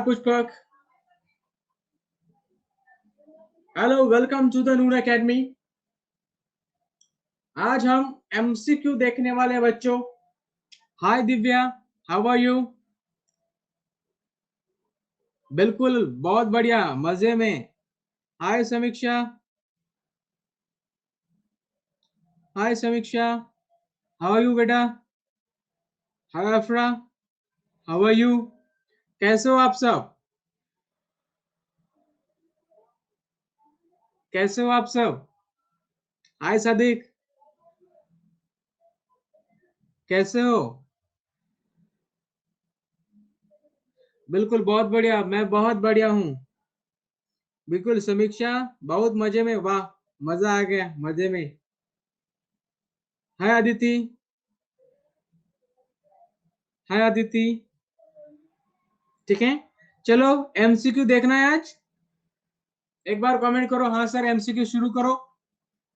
Hi Pushpak. Hello, welcome to the Noon Academy. आज हम MCQ देखने वाले हैं बच्चों. Hi Divya, how are you? बिल्कुल बहुत बढ़िया, मजे में. Hi समीक्षा. Hi समीक्षा, how are you बेटा? Hi अफरा, how are you? कैसे हो आप सब? कैसे हो आप सब? Hi सदीक, कैसे हो? बिल्कुल बहुत बढ़िया, मैं बहुत बढ़िया हूँ. बिल्कुल समीक्षा, बहुत मजे में. वाह, मजा आ गया, मजे में. हाय अदिति. हाय अदिति. ठीक है, चलो एमसीक्यू देखना है आज. एक बार कमेंट करो, हाँ सर एमसीक्यू शुरू करो.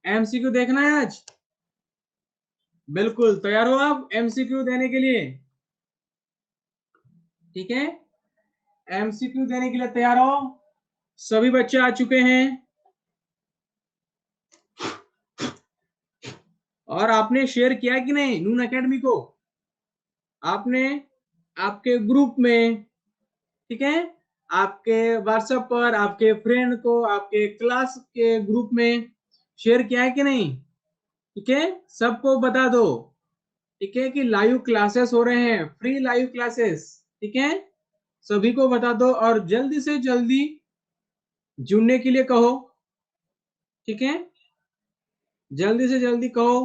एमसीक्यू देखना है आज. बिल्कुल तैयार हो आप एमसीक्यू देने के लिए? ठीक है, एमसीक्यू देने के लिए तैयार हो? सभी बच्चे आ चुके हैं. और आपने शेयर किया कि नहीं नून एकेडमी को? आपने आपके ग्रुप में, ठीक है, आपके व्हाट्सएप पर, आपके फ्रेंड को, आपके क्लास के ग्रुप में शेयर किया है कि नहीं? ठीक है, सबको बता दो. ठीक है, कि लाइव क्लासेस हो रहे हैं, फ्री लाइव क्लासेस. ठीक है, सभी को बता दो और जल्दी से जल्दी जुड़ने के लिए कहो. ठीक है, जल्दी से जल्दी कहो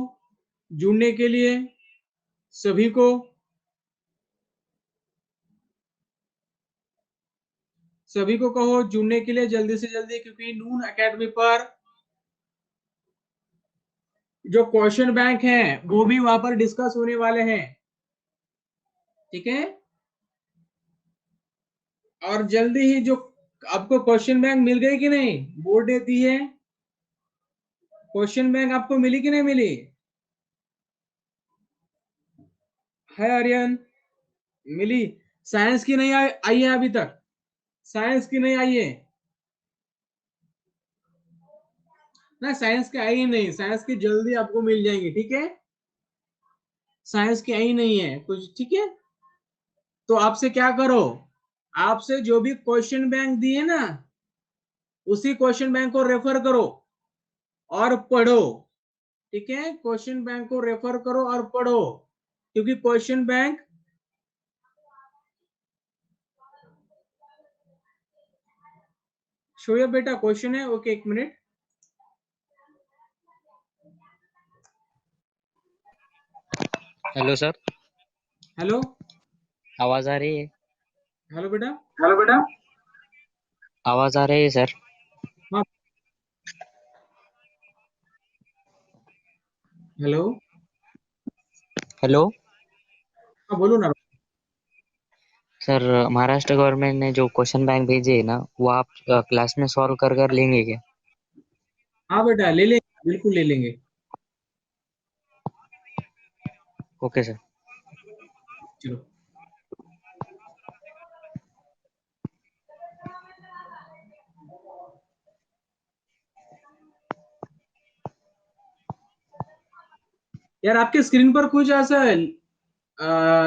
जुड़ने के लिए सभी को. सभी को कहो जुड़ने के लिए जल्दी से जल्दी, क्योंकि नून एकेडमी पर जो क्वेश्चन बैंक है वो भी वहां पर डिस्कस होने वाले हैं. ठीक है, और जल्दी ही जो आपको क्वेश्चन बैंक मिल गई कि नहीं, बोर्ड देती है. क्वेश्चन बैंक आपको मिली कि नहीं मिली? है आर्यन, मिली. साइंस की नहीं आई है अभी तक. साइंस की नहीं आई है ना, साइंस की आई ही नहीं. साइंस की जल्दी आपको मिल जाएंगी. ठीक है, साइंस की आई नहीं है कुछ. ठीक है, तो आपसे क्या करो, आपसे जो भी क्वेश्चन बैंक दिए ना, उसी क्वेश्चन बैंक को रेफर करो और पढ़ो. ठीक है, क्वेश्चन बैंक को रेफर करो और पढ़ो, क्योंकि क्वेश्चन बैंक शोएब बेटा क्वेश्चन है. ओके, एक मिनट. Hello sir. हेलो. आवाज आ रही है? हेलो बेटा. हेलो बेटा. आवाज आ रही है सर? हाँ. हेलो. हेलो हाँ बोलो ना. सर, महाराष्ट्र गवर्नमेंट ने जो क्वेश्चन बैंक भेजे है ना, वो आप क्लास में सॉल्व कर कर लेंगे क्या? हाँ बेटा ले लेंगे, बिल्कुल ले लेंगे. Okay sir. चलो. यार आपके स्क्रीन पर कुछ ऐसा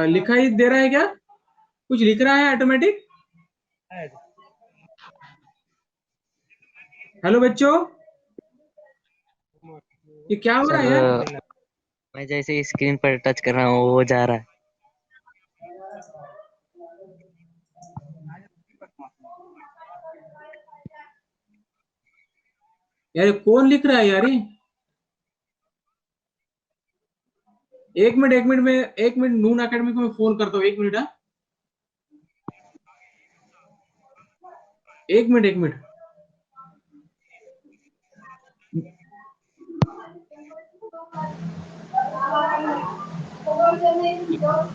लिखा ही दे रहा है क्या? कुछ लिख रहा है ऑटोमेटिक? हेलो बच्चों, ये क्या हो रहा सर, है यार? मैं जैसे ही स्क्रीन पर टच कर रहा हूँ वो जा रहा है. यार ये कौन लिख रहा है यार ये? एक मिनट, एक मिनट में, एक मिनट, नून एकेडमी को मैं फोन करता हूँ. एक मिनट. हाँ, एक मिनट, एक मिनट.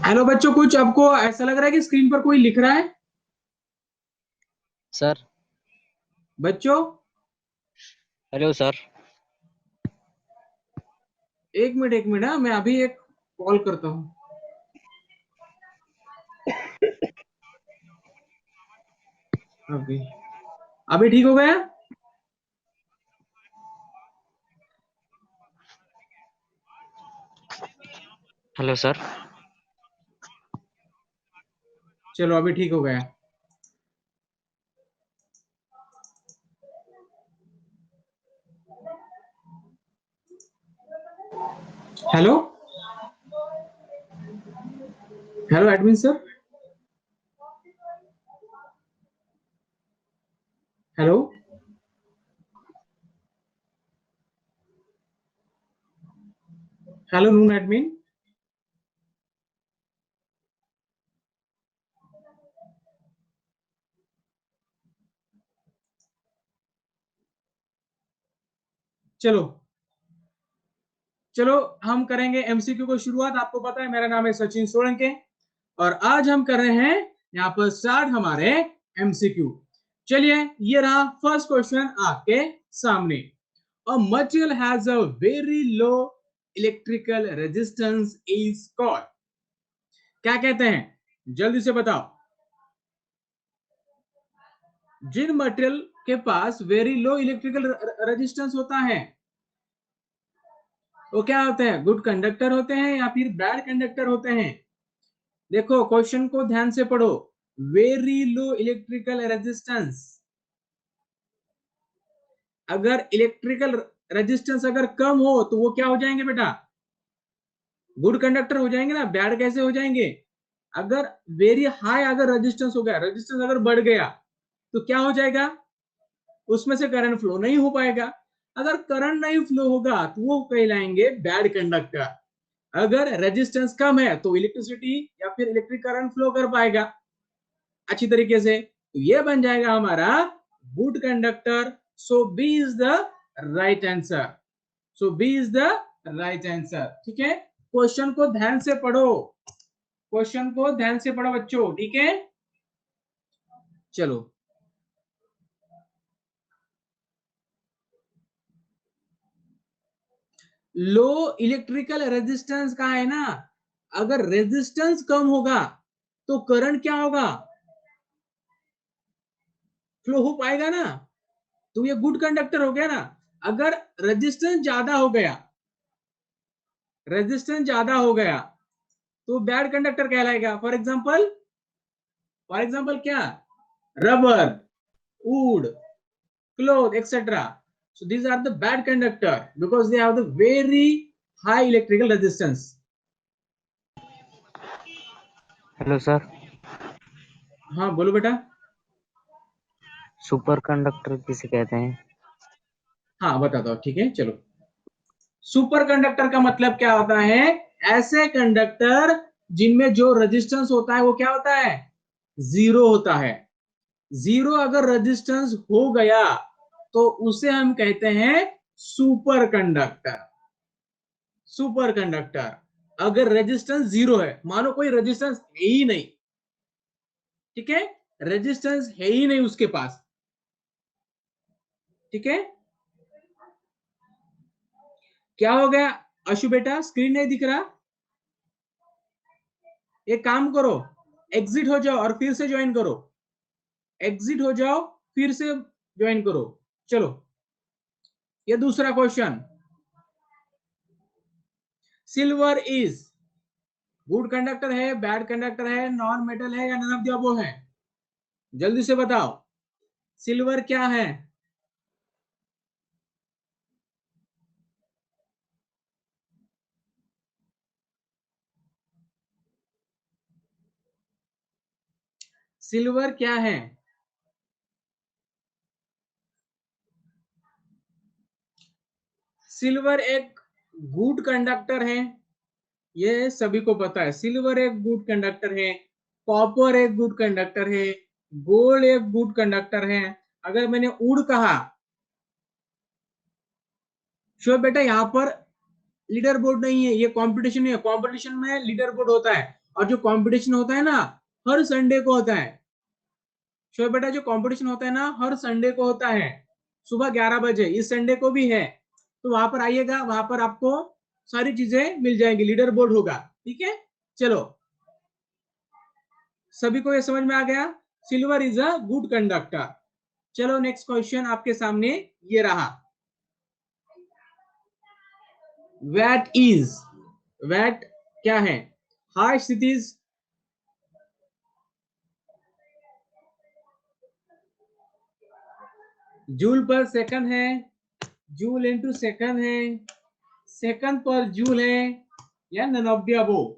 हेलो बच्चों, कुछ आपको ऐसा लग रहा है कि स्क्रीन पर कोई लिख रहा है? सर. बच्चों, हेलो सर. एक मिनट, एक मिनट. हाँ, मैं अभी एक कॉल करता हूँ. ओके, अभी ठीक हो गया? Hello sir. चलो अभी ठीक हो गया। Hello, hello admin sir, hello. Hello noon admin. चलो चलो हम करेंगे एमसीक्यू को शुरुआत। आपको पता है मेरा नाम है सचिन सोलंके और आज हम कर रहे हैं यहाँ पर स्टार्ट हमारे एमसीक्यू। चलिए, ये रहा फर्स्ट क्वेश्चन आपके सामने। A material has a very low electrical resistance is called. क्या कहते हैं, जल्दी से बताओ। जिन मटेरियल के पास वेरी लो इलेक्ट्रिकल रेजिस्टेंस होता है वो क्या होते हैं, गुड कंडक्टर होते हैं या फिर बैड कंडक्टर होते हैं? देखो क्वेश्चन को ध्यान से पढ़ो। वेरी लो इलेक्ट्रिकल रेजिस्टेंस, अगर इलेक्ट्रिकल रेजिस्टेंस अगर कम हो तो वो क्या हो जाएंगे बेटा, गुड कंडक्टर हो जाएंगे ना। बैड कैसे हो जाएंगे? अगर वेरी हाई अगर रेजिस्टेंस हो गया, रेजिस्टेंस अगर बढ़ गया तो क्या हो जाएगा, उसमें से करंट फ्लो नहीं हो पाएगा। अगर करंट नहीं फ्लो होगा तो वो कहलाएंगे बैड कंडक्टर। अगर रेजिस्टेंस कम है तो इलेक्ट्रिसिटी या फिर इलेक्ट्रिक करंट फ्लो कर पाएगा अच्छी तरीके से, तो ये बन जाएगा हमारा good conductor. So B is the right answer. So B is the right answer. ठीक है, क्वेश्चन को ध्यान से पढ़ो, क्वेश्चन को ध्यान से पढ़ो बच्चों। ठीक है, चलो। लो इलेक्ट्रिकल रेजिस्टेंस का है ना, अगर रेजिस्टेंस कम होगा तो करंट क्या होगा, फ्लो हो पाएगा ना, तो ये गुड कंडक्टर हो गया ना। अगर रेजिस्टेंस ज्यादा हो गया, रेजिस्टेंस ज्यादा हो गया तो बैड कंडक्टर कहलाएगा। फॉर एग्जांपल क्या, rubber, would, cloth, etc. So these are the bad conductor because they have the very high electrical resistance. Hello sir. हाँ बोलो बेटा। सुपर कंडक्टर किसे कहते हैं? हाँ बता दो, ठीक है चलो। सुपर कंडक्टर का मतलब क्या होता है, ऐसे कंडक्टर जिनमें जो रेजिस्टेंस होता है वो क्या होता है, जीरो होता है। जीरो अगर रेजिस्टेंस हो गया तो उसे हम कहते हैं सुपर कंडक्टर। सुपर कंडक्टर अगर रेजिस्टेंस जीरो है, मानो कोई रेजिस्टेंस है ही नहीं, ठीक है, रेजिस्टेंस है ही नहीं उसके पास, ठीक है। क्या हो गया अशु बेटा, स्क्रीन नहीं दिख रहा? एक काम करो, एग्जिट हो जाओ और फिर से ज्वाइन करो, एग्जिट हो जाओ फिर से ज्वाइन करो। चलो, ये दूसरा question. Silver is good conductor है, बैड कंडक्टर है, नॉन मेटल है या नन ऑफ द अबव है? जल्दी से बताओ, सिल्वर क्या है? सिल्वर क्या है? सिल्वर एक गुड कंडक्टर है, ये सभी को पता है। सिल्वर एक गुड कंडक्टर है, कॉपर एक गुड कंडक्टर है, गोल्ड एक गुड कंडक्टर है। अगर मैंने वुड कहा, श्योर बेटा यहाँ पर लीडर बोर्ड नहीं है, ये कंपटीशन है। कंपटीशन में लीडर बोर्ड होता है और जो कंपटीशन होता है ना हर संडे को होता है। श्योर बेटा, जो कंपटीशन होता है ना हर संडे को होता है सुबह 11 बजे, इस संडे को भी है। तो वहां पर आइएगा, वहां पर आपको सारी चीजें मिल जाएंगी, लीडर बोर्ड होगा। ठीक है, चलो, सभी को ये समझ में आ गया? Silver is a good conductor. चलो नेक्स्ट क्वेश्चन आपके सामने ये रहा। वैट इज, वैट क्या है? हाई स्थितिज, जूल पर सेकंड है, जूल इंटू सेकंड है, सेकंड पर जूल है, या नन ऑफ द अबोव?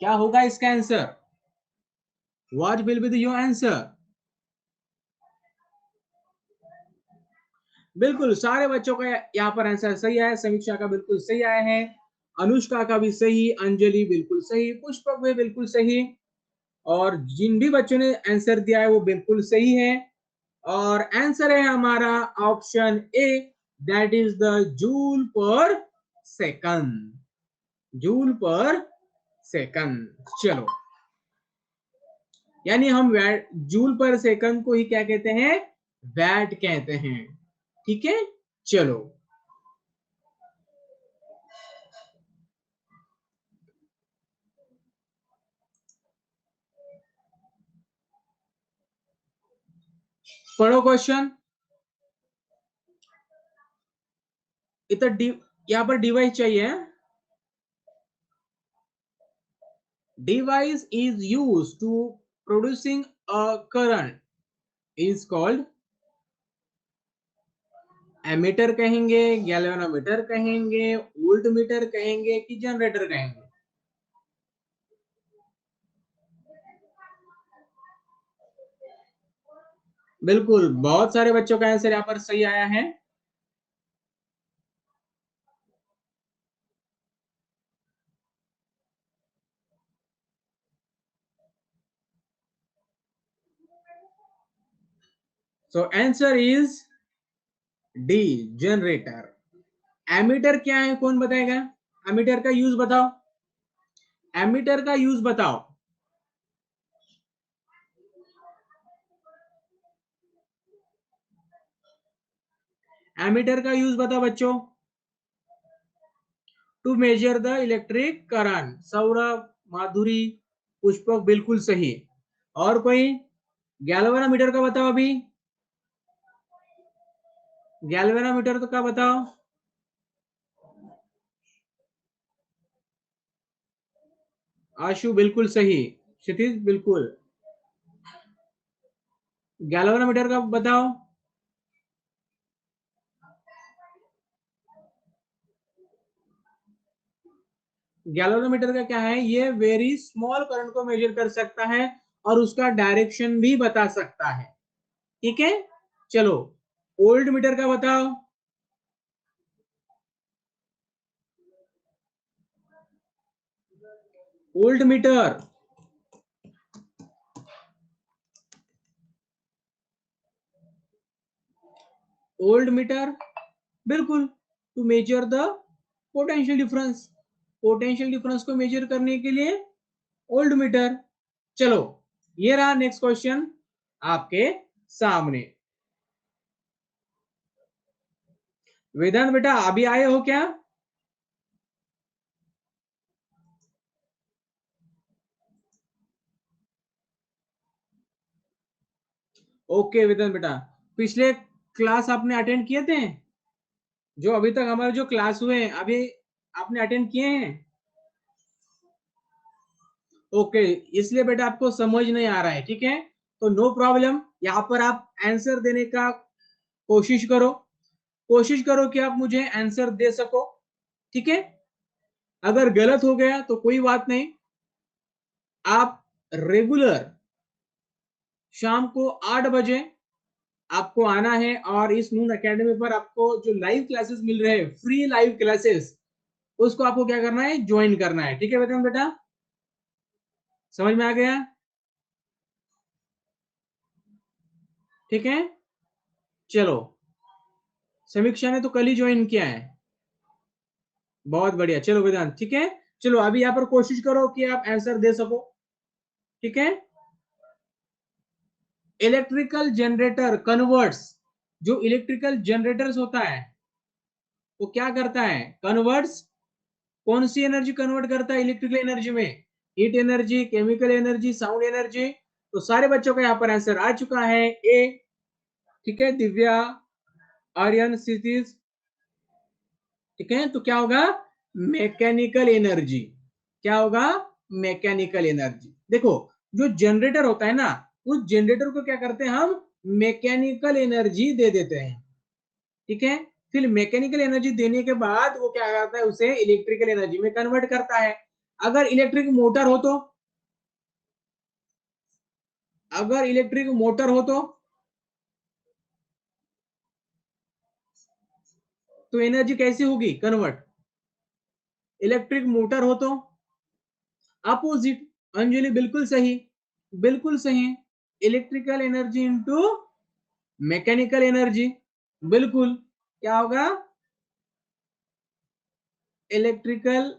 क्या होगा इसका answer? What will be the your answer? बिल्कुल सारे बच्चों का यहाँ पर आंसर सही है। समीक्षा का बिल्कुल सही आया है, अनुष्का का भी सही, अंजलि बिल्कुल सही, पुष्पक भी बिल्कुल सही, और जिन भी बच्चों ने आंसर दिया है वो बिल्कुल सही है। और आंसर है हमारा option A, that is the joule पर सेकंड, जूल पर सेकंड। चलो, यानी हम वैट, जूल पर सेकंड को ही क्या कहते हैं? वैट कहते हैं। ठीक है, चलो पढ़ो क्वेश्चन। इतना यहाँ पर डिवाइस चाहिए। Device is use to producing a current is called, ammeter कहेंगे, गैल्वेनोमीटर कहेंगे, वोल्ट मीटर कहेंगे, कि जनरेटर कहेंगे? बिल्कुल, बहुत सारे बच्चों का आंसर यहाँ पर सही आया है। So answer is D, generator. Ammeter क्या है, कौन बताएगा? एमीटर का यूज बताओ, एमीटर का यूज बताओ। एमीटर का यूज बताओ बच्चों। To measure the electric current. Saurabh, Madhuri, Pushpak बिल्कुल सही। और कोई? गैल्वेनोमीटर का बताओ अभी, गैल्वेनोमीटर तो का बताओ। आशु बिल्कुल सही, क्षितिज बिल्कुल। गैल्वेनोमीटर का बताओ। गैल्वेनोमीटर का क्या है? ये वेरी स्मॉल करंट को मेजर कर सकता है और उसका डायरेक्शन भी बता सकता है। ठीक है, चलो ओल्ड मीटर का बताओ। ओल्ड मीटर, ओल्ड मीटर बिल्कुल, to measure the potential difference, potential difference को मेजर करने के लिए ओल्ड मीटर। चलो, ये रहा नेक्स्ट क्वेश्चन आपके सामने। वेदांत बेटा अभी आए हो क्या? ओके वेदांत बेटा, पिछले क्लास आपने अटेंड किए थे? जो अभी तक हमारे जो क्लास हुए हैं अभी आपने अटेंड किए हैं? ओके, इसलिए बेटा आपको समझ नहीं आ रहा है, ठीक है? तो नो प्रॉब्लम, यहाँ पर आप आंसर देने का कोशिश करो, कोशिश करो कि आप मुझे आंसर दे सको। ठीक है, अगर गलत हो गया तो कोई बात नहीं, आप रेगुलर शाम को 8 बजे आपको आना है और इस नून एकेडमी पर आपको जो लाइव क्लासेस मिल रहे हैं, फ्री लाइव क्लासेस, उसको आपको क्या करना है? ज्वाइन करना है। ठीक है बेटा, बेटा समझ में आ गया? ठीक है, चलो समीक्षा ने तो कल ही ज्वाइन किया है, बहुत बढ़िया। चलो वेदांत, ठीक है, चलो अभी यहाँ पर कोशिश करो कि आप आंसर दे सको। ठीक है, इलेक्ट्रिकल जनरेटर कन्वर्ट्स, जो इलेक्ट्रिकल जनरेटर्स होता है वो क्या करता है? कन्वर्ट्स, कौन सी एनर्जी कन्वर्ट करता है इलेक्ट्रिकल एनर्जी में? Heat energy, chemical energy, sound energy. तो सारे बच्चों का यहाँ पर आंसर आ चुका है ए। ठीक है, दिव्या, आर्यन, क्षितिज। ठीक है, तो क्या होगा? Mechanical energy. क्या होगा? Mechanical energy. देखो, जो जनरेटर होता है ना, उस जनरेटर को क्या करते हैं हम? मैकेनिकल एनर्जी दे देते हैं। ठीक है, फिर मैकेनिकल एनर्जी देने के बाद वो क्या करता है? उसे इलेक्ट्रिकल एनर्जी में कन्वर्ट करता है। अगर इलेक्ट्रिक मोटर हो तो, अगर इलेक्ट्रिक मोटर हो तो एनर्जी कैसी होगी कन्वर्ट? इलेक्ट्रिक मोटर हो तो अपोजिट। अंजलि बिल्कुल सही, बिल्कुल सही। Electrical energy into mechanical energy. बिल्कुल, क्या होगा? Electrical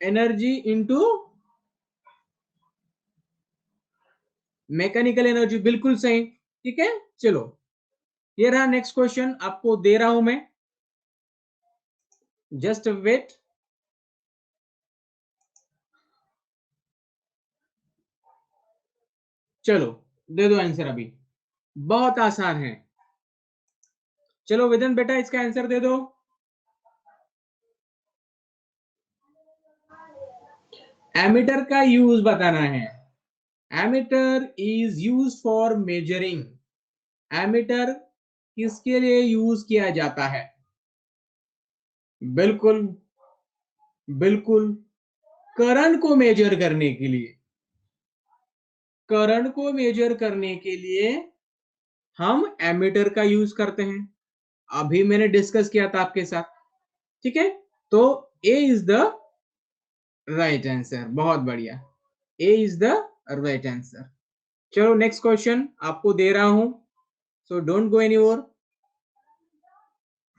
energy into mechanical energy. बिल्कुल सही। ठीक है, चलो, ये रहा नेक्स्ट क्वेश्चन, आपको दे रहा हूं मैं, जस्ट वेट। चलो, दे दो आंसर अभी, बहुत आसान है। चलो विदन बेटा, इसका आंसर दे दो। एमीटर का यूज बताना है। Ammeter is use for measuring. Ammeter किसके लिए यूज किया जाता है? बिल्कुल, बिल्कुल, करंट को मेजर करने के लिए। करंट को मेजर करने के लिए हम एमीटर का यूज करते हैं। अभी मैंने डिस्कस किया था आपके साथ। ठीक है, तो ए इज द राइट आंसर। बहुत बढ़िया, ए इज द राइट आंसर। चलो नेक्स्ट क्वेश्चन आपको दे रहा हूं, so don't go anywhere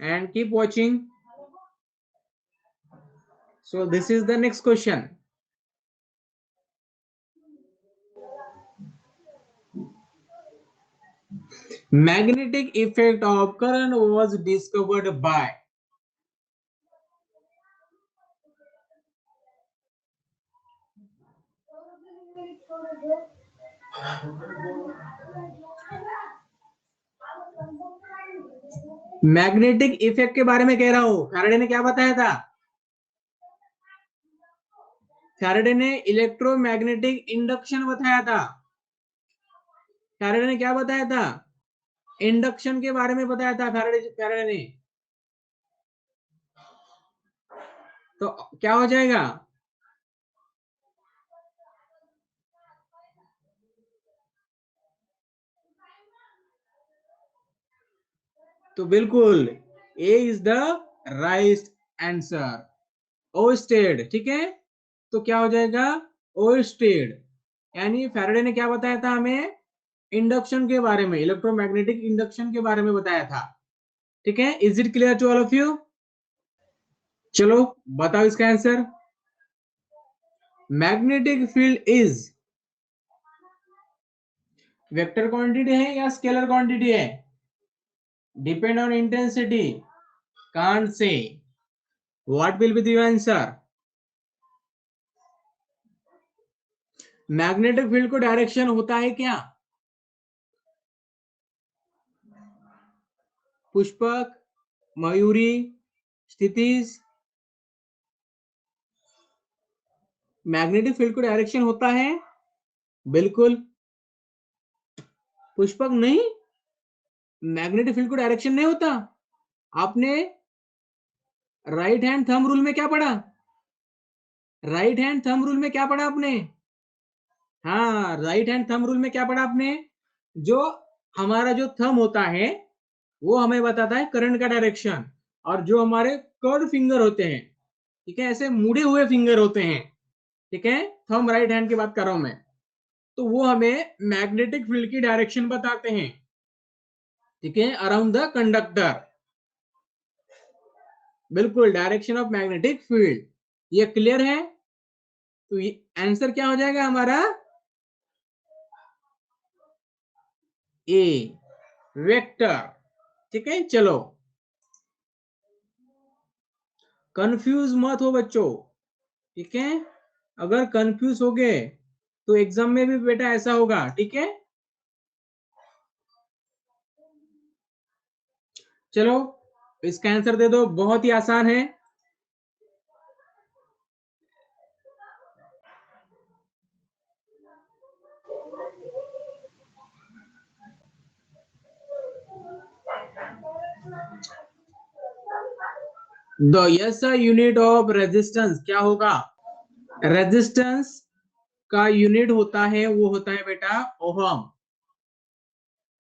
and keep watching. So this is the next question. Magnetic effect of current was discovered by? Magnetic effect के बारे में कह रहा हूं। फैराडे ने क्या बताया था? फैराडे ने इलेक्ट्रोमैग्नेटिक इंडक्शन बताया था। फैराडे ने क्या बताया था? इंडक्शन के बारे में बताया था फैराडे फैराडे ने। तो क्या हो जाएगा? तो बिल्कुल A is the right answer. Oersted. ठीक है, तो क्या हो जाएगा? ओस्टेड। यानी फैराडे ने क्या बताया था हमें? इंडक्शन के बारे में, इलेक्ट्रोमैग्नेटिक इंडक्शन के बारे में बताया था। ठीक है, is it clear to all of you? चलो बताओ इसका answer. Magnetic field is vector quantity है या स्केलर क्वांटिटी है? डिपेंड ऑन इंटेंसिटी, कांट से। What will be the answer? Magnetic field को डायरेक्शन होता है क्या? पुष्पक, मयूरी, स्थितिज, मैग्नेटिक फील्ड को डायरेक्शन होता है? बिल्कुल। पुष्पक नहीं, मैग्नेटिक फील्ड को डायरेक्शन नहीं होता। आपने राइट हैंड थंब रूल में क्या पढ़ा? राइट हैंड थंब रूल में क्या पढ़ा आपने? हाँ, राइट हैंड थंब रूल में क्या पढ़ा आपने? जो हमारा जो थंब होता है वो हमें बताता है करंट का डायरेक्शन, और जो हमारे कर्व फिंगर होते हैं, ठीक है, ऐसे मुड़े हुए फिंगर होते हैं, ठीक है, थंब राइट हैंड की बात कर रहा हूं मैं, तो वो हमें मैग्नेटिक फील्ड की डायरेक्शन बताते हैं। ठीक है, अराउंड द कंडक्टर। बिल्कुल, डायरेक्शन ऑफ मैग्नेटिक फील्ड। ये क्लियर है? तो ये आंसर क्या हो जाएगा हमारा? ए, वेक्टर। ठीक है, चलो, कंफ्यूज मत हो बच्चों। ठीक है, अगर कंफ्यूज हो गए तो एग्जाम में भी बेटा ऐसा होगा, ठीक है। चलो इसका आंसर दे दो, बहुत ही आसान है। The yes unit of resistance क्या होगा? रेजिस्टेंस का यूनिट होता है, वो होता है बेटा ओहम,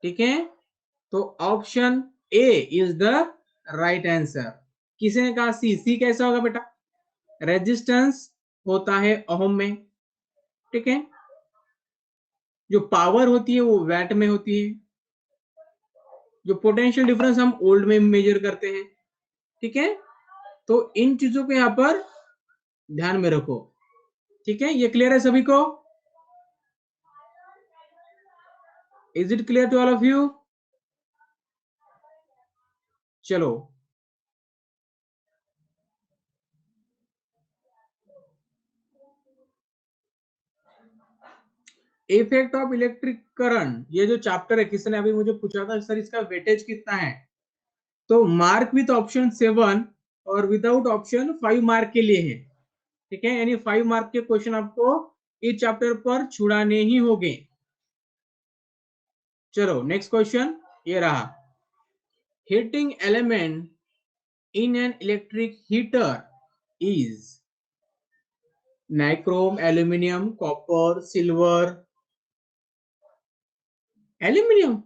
ठीक है। तो option A is the right answer. किसी ने कहा सी, सी कैसा होगा बेटा? रेजिस्टेंस होता है ओहम में, ठीक है। जो पावर होती है वो वैट में होती है। जो पोटेंशियल डिफरेंस हम ओल्ड में मेजर करते हैं, ठीक है। तो इन चीजों को यहां पर ध्यान में रखो, ठीक है। ये क्लियर है सभी को? Is it clear to all of you? चलो इफेक्ट ऑफ इलेक्ट्रिक करंट, ये जो चैप्टर है, किसी ने अभी मुझे पूछा था सर इसका वेटेज कितना है, तो मार्क विथ ऑप्शन 7 और विदाउट ऑप्शन 5 मार्क के लिए है, ठीक है। यानी 5 मार्क के क्वेश्चन आपको इस चैप्टर पर छुड़ाने ही होंगे। चलो नेक्स्ट क्वेश्चन ये रहा, heating element in an electric heater is nichrome, aluminium, copper, silver, aluminium.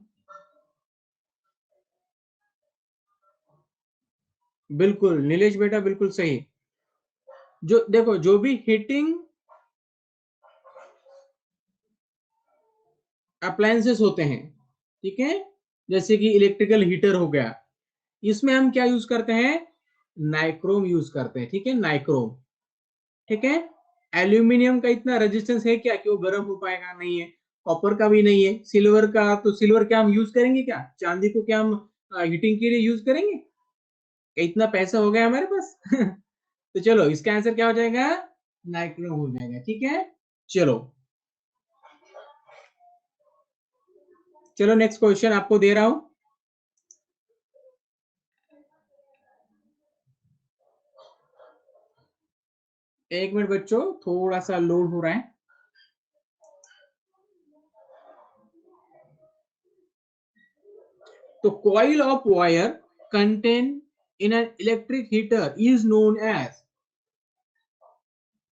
बिल्कुल नीलेश बेटा, बिल्कुल सही। जो देखो, जो भी हीटिंग अप्लायंसेस होते हैं, ठीक है, जैसे कि इलेक्ट्रिकल हीटर हो गया, इसमें हम क्या यूज करते हैं? नाइक्रोम यूज करते हैं, ठीक है, नाइक्रोम, ठीक है। एल्यूमिनियम का इतना रेजिस्टेंस है क्या कि वो गर्म हो पाएगा? नहीं है। कॉपर का भी नहीं है। सिल्वर का, तो सिल्वर क्या हम यूज करेंगे क्या? चांदी को क्या हम हीटिंग के लिए यूज करेंगे? क्या इतना पैसा हो गया हमारे पास? तो चलो इसका आंसर क्या हो जाएगा? नाइक्रोम हो जाएगा, ठीक है। चलो चलो नेक्स्ट क्वेश्चन आपको दे रहा हूं। एक मिनट बच्चों, थोड़ा सा लोड हो रहा है। तो coil of wire contained in an electric heater is known as,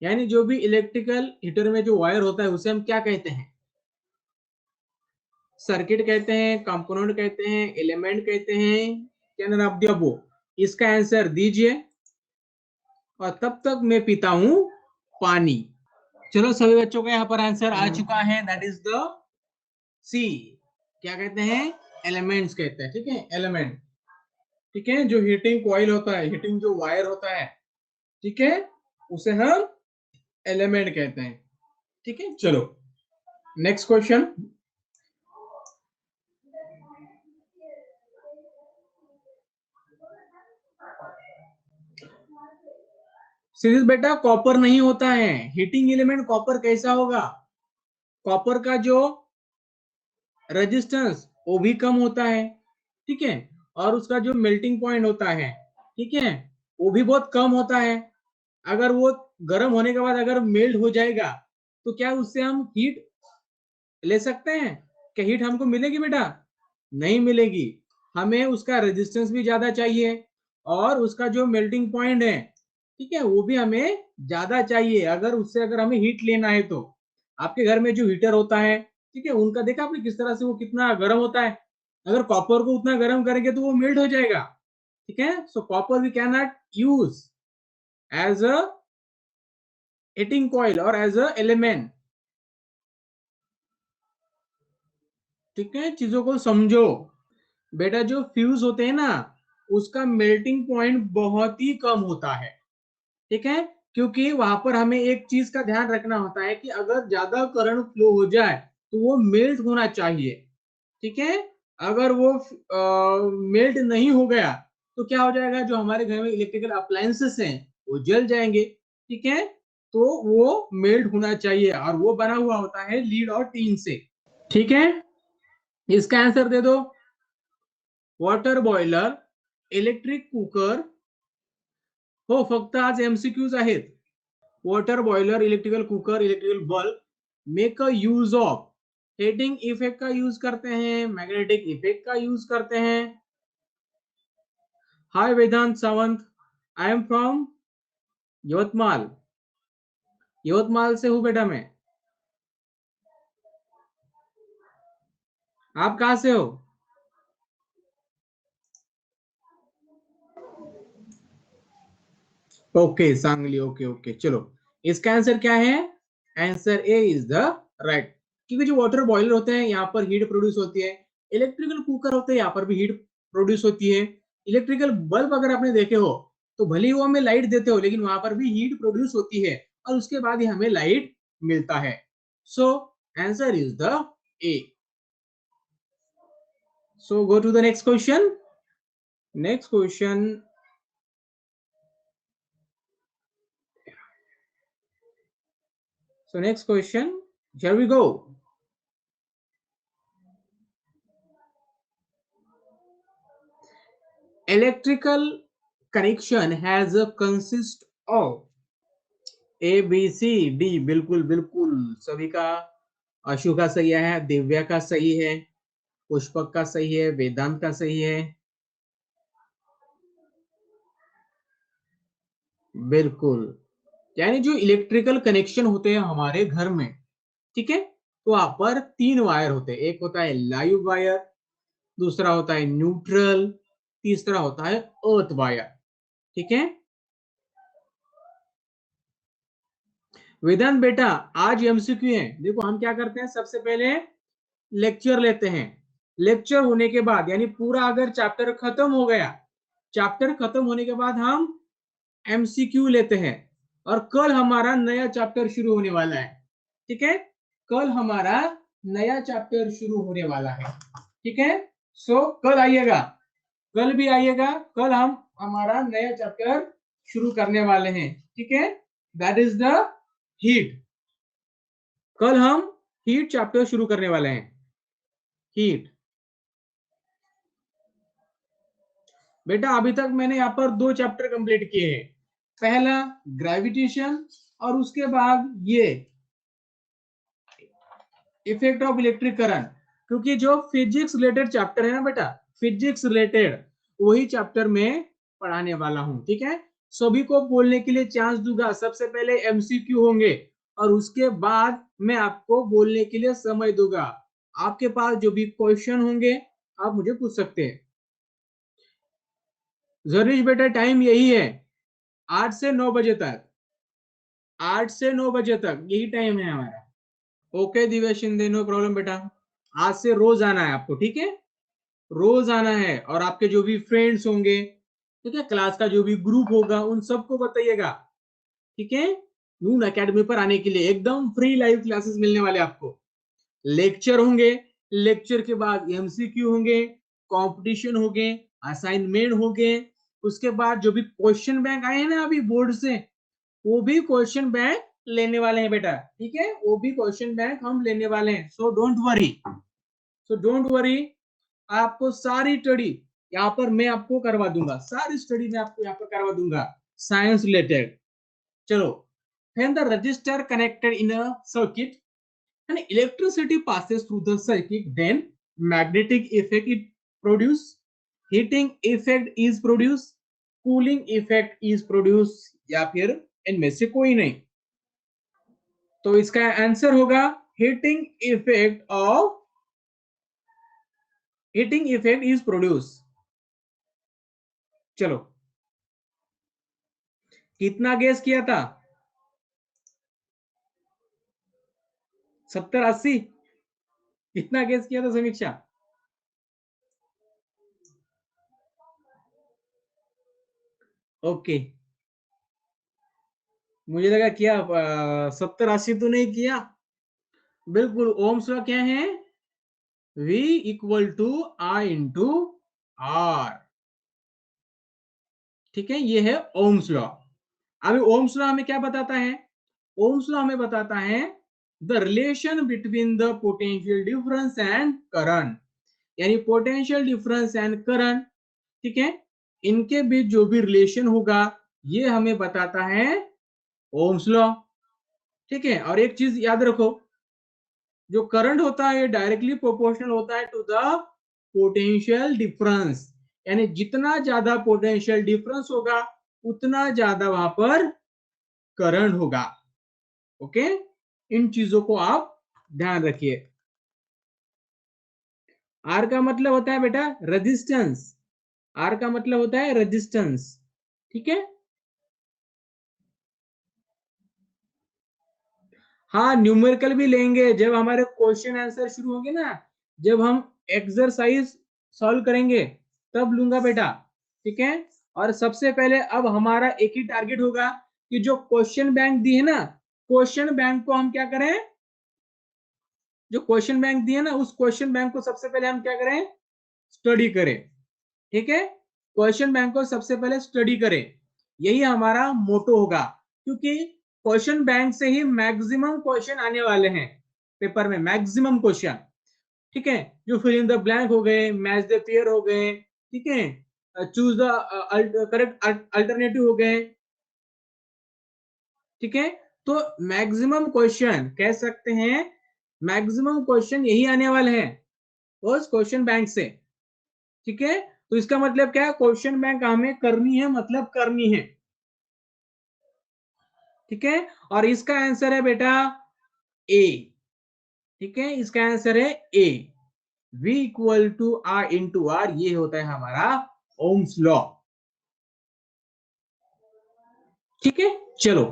यानी जो भी इलेक्ट्रिकल हीटर में जो वायर होता है उसे हम क्या कहते हैं? सर्किट कहते हैं, कंपोनेंट कहते हैं, एलिमेंट कहते हैं, क्या नाम आप दिया वो? इसका आंसर दीजिए, और तब तक मैं पीता हूं पानी। चलो सभी बच्चों का यहाँ पर आंसर आ चुका है, दैट इज द सी। क्या कहते हैं? एलिमेंट्स कहते हैं, ठीक है, एलिमेंट, ठीक है। जो हीटिंग कॉइल होता है, हीटिंग जो वायर होता है, ठीक है, उसे हम एलिमेंट कहते हैं, ठीक है। चलो नेक्स्ट क्वेश्चन, सीरीज बेटा कॉपर नहीं होता है हीटिंग एलिमेंट। कॉपर कैसा होगा? कॉपर का जो रेजिस्टेंस वो भी कम होता है, ठीक है, और उसका जो मेल्टिंग पॉइंट होता है, ठीक है, वो भी बहुत कम होता है। अगर वो गर्म होने के बाद अगर मेल्ट हो जाएगा तो क्या उससे हम हीट ले सकते हैं? क्या हीट हमको मिलेगी बेटा? नहीं मिलेगी। हमें उसका रेजिस्टेंस भी ज्यादा चाहिए, और उसका जो मेल्टिंग पॉइंट है, ठीक है, वो भी हमें ज्यादा चाहिए, अगर उससे अगर हमें हीट लेना है तो। आपके घर में जो हीटर होता है, ठीक है, उनका देखा आपने किस तरह से वो कितना गर्म होता है? अगर कॉपर को उतना गर्म करेंगे तो वो मेल्ट हो जाएगा, ठीक है। So copper we can not use as a heating coil और एज अ एलिमेंट, ठीक है। चीजों को समझो बेटा, जो फ्यूज होते हैं ना, उसका मेल्टिंग पॉइंट बहुत ही कम होता है, ठीक है। क्योंकि वहां पर हमें एक चीज का ध्यान रखना होता है कि अगर ज्यादा करंट फ्लो हो जाए तो वो मेल्ट होना चाहिए, ठीक है। अगर वो मेल्ट नहीं हो गया तो क्या हो जाएगा? जो हमारे घर में इलेक्ट्रिकल अप्लायंसेस हैं वो जल जाएंगे, ठीक है। तो वो मेल्ट होना चाहिए, और वो बना हुआ होता है लीड और टीन से। ठीक है, इसका आंसर दे दो। वॉटर बॉयलर, इलेक्ट्रिक कुकर, हो फक्त आज एमसीक्यूज आहेत। Water boiler, electrical cooker, electrical bulb make a use of, heating effect का यूज करते हैं, मैग्नेटिक इफेक्ट का यूज करते हैं। Hi Vedant Sawant, I am from Yavatmal. Yavatmal से हूं बेटा मैं। आप कहां से हो? ओके सांगली, ओके ओके, चलो इसका आंसर क्या है? Answer A is the right. क्योंकि जो वाटर बॉयलर होते हैं यहाँ पर हीट प्रोड्यूस होती है, इलेक्ट्रिकल कुकर होते हैं यहाँ पर भी हीट प्रोड्यूस होती है, इलेक्ट्रिकल बल्ब अगर आपने देखे हो तो भले ही वो हमें लाइट देते हो लेकिन वहां पर भी हीट प्रोड्यूस होती है और उसके बाद ही हमें लाइट मिलता है। So answer is the A. So go to the next question. Next question, so next question, here we go. Electrical connection has a consist of A B C D. बिल्कुल बिल्कुल सभी का, अशु का सही है, दिव्या का सही है, पुष्पक का सही है, वेदांत का सही है। बिल्कुल, यानी जो इलेक्ट्रिकल कनेक्शन होते हैं हमारे घर में, ठीक है, तो वहां पर तीन वायर होते हैं। एक होता है लाइव वायर, दूसरा होता है न्यूट्रल, तीसरा होता है अर्थ वायर। ठीक है वेदांत बेटा, आज एमसीक्यू है। देखो हम क्या करते हैं, सबसे पहले लेक्चर लेते हैं। लेक्चर होने के बाद यानी पूरा अगर चैप्टर खत्म हो गया, चैप्टर खत्म होने के बाद हम एमसीक्यू लेते हैं। और कल हमारा नया चैप्टर शुरू होने वाला है। ठीक है, कल हमारा नया चैप्टर शुरू होने वाला है। ठीक है, सो कल आइएगा, कल भी आइएगा। कल हम हमारा नया चैप्टर शुरू करने वाले हैं। ठीक है, दैट इज द हीट। कल हम हीट चैप्टर शुरू करने वाले हैं। हीट बेटा, अभी तक मैंने यहाँ पर दो चैप्टर कंप्लीट किए हैं। पहला ग्रेविटेशन और उसके बाद ये इफेक्ट ऑफ इलेक्ट्रिक करंट। क्योंकि जो फिजिक्स रिलेटेड चैप्टर है ना बेटा, फिजिक्स रिलेटेड वही चैप्टर में पढ़ाने वाला हूं। ठीक है, सभी को बोलने के लिए चांस दूंगा। सबसे पहले एमसीक्यू होंगे और उसके बाद मैं आपको बोलने के लिए समय दूंगा। आपके पास जो भी क्वेश्चन होंगे आप मुझे पूछ सकते हैं। जरीश बेटा टाइम यही है, 8 से 9 बजे तक, 8 से 9 बजे तक यही टाइम है हमारा। Okay Divya Shinde, no problem बेटा। आज से रोज आना है आपको। ठीक है, रोज आना है। और आपके जो भी फ्रेंड्स होंगे, ठीक है, क्लास का जो भी ग्रुप होगा उन सबको बताइएगा। ठीक है, नून एकेडमी पर आने के लिए एकदम फ्री लाइव क्लासेस मिलने वाले आपको। लेक्चर होंगे, लेक्चर के बाद एमसीक्यू होंगे, कंपटीशन होंगे, असाइनमेंट होंगे। उसके बाद जो भी क्वेश्चन बैंक आए हैं ना अभी बोर्ड से, वो भी क्वेश्चन बैंक लेने वाले हैं बेटा। ठीक है, वो भी क्वेश्चन बैंक हम लेने वाले हैं। So don't worry, so don't worry. आपको सारी स्टडी यहाँ पर मैं आपको करवा दूंगा, सारी स्टडी मैं आपको यहाँ पर करवा दूंगा साइंस रिलेटेड। चलो, when the resistor connected in a circuit and electricity passes through the circuit, then magnetic effect it produce, heating effect is produced, cooling effect is produced, या फिर इनमें से कोई नहीं। तो इसका आंसर होगा heating effect of, heating effect is produce. चलो, कितना गैस किया था? 70-80? कितना गैस किया था समीक्षा? ओके, मुझे लगा किया, 70-80 तो नहीं किया। बिल्कुल, ओम्स लॉ क्या है? V equal to I into R। ठीक है, ये है ओम्स लॉ। अभी ओम्स लॉ हमें क्या बताता है? ओम्स लॉ हमें बताता है the relation between the potential difference and current, यानी पोटेंशियल डिफरेंस एंड करंट, ठीक है, इनके बीच जो भी रिलेशन होगा ये हमें बताता है ओम्स लॉ, ठीक है। और एक चीज याद रखो, जो करंट होता है डायरेक्टली प्रोपोर्शनल होता है टू द पोटेंशियल डिफरेंस, यानी जितना ज्यादा पोटेंशियल डिफरेंस होगा उतना ज्यादा वहां पर करंट होगा। ओके, इन चीजों को आप ध्यान रखिए। आर का मतलब होता है बेटा रेजिस्टेंस, आर का मतलब होता है रेजिस्टेंस, ठीक है। हाँ, न्यूमेरिकल भी लेंगे जब हमारे क्वेश्चन आंसर शुरू होंगे ना, जब हम एक्सरसाइज सॉल्व करेंगे तब लूंगा बेटा, ठीक है। और सबसे पहले अब हमारा एक ही टारगेट होगा कि जो क्वेश्चन बैंक दी है ना, क्वेश्चन बैंक को हम क्या करें, जो क्वेश्चन बैंक दिए ना उस क्वेश्चन बैंक को सबसे पहले हम क्या करें, स्टडी करें, ठीक है। क्वेश्चन बैंक को सबसे पहले स्टडी करें, यही हमारा मोटो होगा, क्योंकि क्वेश्चन बैंक से ही मैक्सिमम क्वेश्चन आने वाले हैं पेपर में, मैक्सिमम क्वेश्चन, ठीक है। जो फिल इन द ब्लैंक हो गए, मैच द पेयर हो गए, ठीक है, चूज द करेक्ट अल्टरनेटिव हो गए, ठीक है। तो मैक्सिमम क्वेश्चन कह सकते हैं, मैक्सिमम क्वेश्चन यही आने वाले हैं उस क्वेश्चन बैंक से, ठीक है। तो इसका मतलब क्या है, क्वेश्चन बैंक हमें करनी है, मतलब करनी है, ठीक है। और इसका आंसर है बेटा ए, ठीक है, इसका आंसर है A, V equal to R into R, ये होता है हमारा ओम्स लॉ, ठीक है। चलो,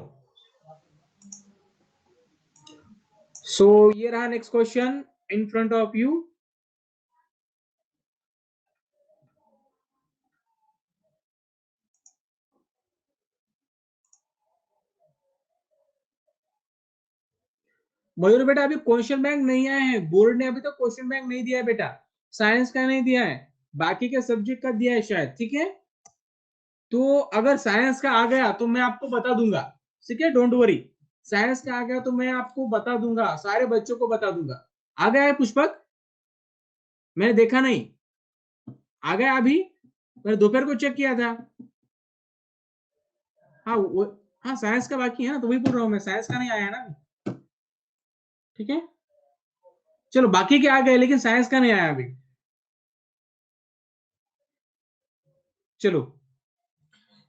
सो ये रहा next question in front of you. Mayur बेटा अभी क्वेश्चन बैंक नहीं आए हैं, बोर्ड ने अभी तक क्वेश्चन बैंक नहीं दिया है बेटा, साइंस का नहीं दिया है, बाकी के सब्जेक्ट का दिया है शायद, ठीक है। तो अगर साइंस का आ गया तो मैं आपको बता दूंगा, ठीक है, डोंट वरी। साइंस का आ गया तो मैं आपको बता दूंगा, सारे बच्चों को बता दूंगा। आ गया है पुष्पक, मैंने देखा नहीं, आ गया अभी, मैंने दोपहर को चेक किया था। हाँ वो, हाँ साइंस का बाकी है ना, तो वही बोल रहा हूँ मैं, साइंस का नहीं आया ना, ठीक है। चलो बाकी के आ गए लेकिन साइंस का नहीं आया अभी। चलो,